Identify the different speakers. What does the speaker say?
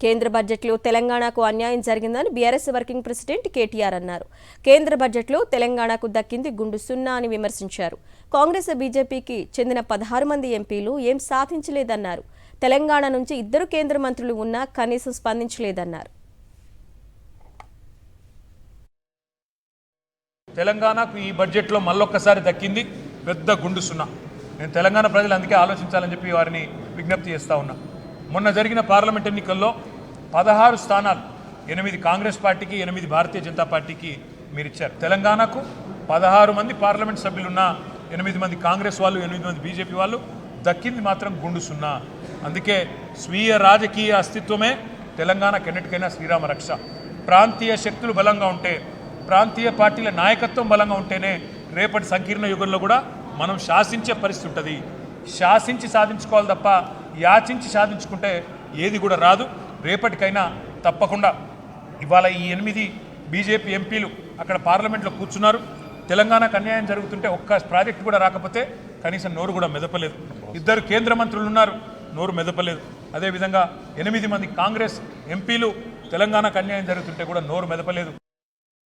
Speaker 1: కేంద్ర బడ్జెట్లో తెలంగాణకు అన్యాయం జరిగిందని బీఆర్ఎస్ వర్కింగ్ ప్రెసిడెంట్ కేటీఆర్ అన్నారు. కేంద్ర బడ్జెట్లో తెలంగాణకు దక్కింది గుండు సున్నా అని విమర్శించారు. కాంగ్రెస్ బీజేపీకి చెందిన 16 మంది ఎంపీలు ఏం సాధించలేదన్నారు. తెలంగాణ నుంచి 2 కేంద్ర మంత్రులు ఉన్నా కనీసం స్పందించలేదన్నారు.
Speaker 2: తెలంగాణకు ఈ బడ్జెట్లో మళ్ళొక్కసారి దక్కింది పెద్ద గుండు సున్నా. నేను తెలంగాణ ప్రజలు అందుకే ఆలోచించాలని చెప్పి వారిని విజ్ఞప్తి చేస్తూ ఉన్నా. మొన్న జరిగిన పార్లమెంట్ ఎన్నికల్లో 16 స్థానాలు 8 కాంగ్రెస్ పార్టీకి 8 భారతీయ జనతా పార్టీకి మీరు ఇచ్చారు. తెలంగాణకు 16 మంది పార్లమెంట్ సభ్యులున్న 8 మంది కాంగ్రెస్ వాళ్ళు 8 మంది బీజేపీ వాళ్ళు దక్కింది మాత్రం గుండు సున్నా. అందుకే స్వీయ రాజకీయ అస్తిత్వమే తెలంగాణ కెన్నటికైనా శ్రీరామ రక్ష. ప్రాంతీయ శక్తులు బలంగా ఉంటే, ప్రాంతీయ పార్టీల నాయకత్వం బలంగా ఉంటేనే రేపటి సంకీర్ణ యుగంలో కూడా మనం శాసించే పరిస్థితి ఉంటుంది. శాసించి సాధించుకోవాలి తప్ప యాచించి సాధించుకుంటే ఏది కూడా రాదు. రేపటికైనా తప్పకుండా ఇవాళ ఈ 8 బీజేపీ ఎంపీలు అక్కడ పార్లమెంట్లో కూర్చున్నారు. తెలంగాణకు అన్యాయం జరుగుతుంటే ఒక్క ప్రాజెక్టు కూడా రాకపోతే కనీసం నోరు కూడా మెదపలేదు. 2 కేంద్ర మంత్రులు ఉన్నారు, నోరు మెదపలేదు. అదేవిధంగా 8 మంది కాంగ్రెస్ ఎంపీలు తెలంగాణకు అన్యాయం జరుగుతుంటే కూడా నోరు మెదపలేదు.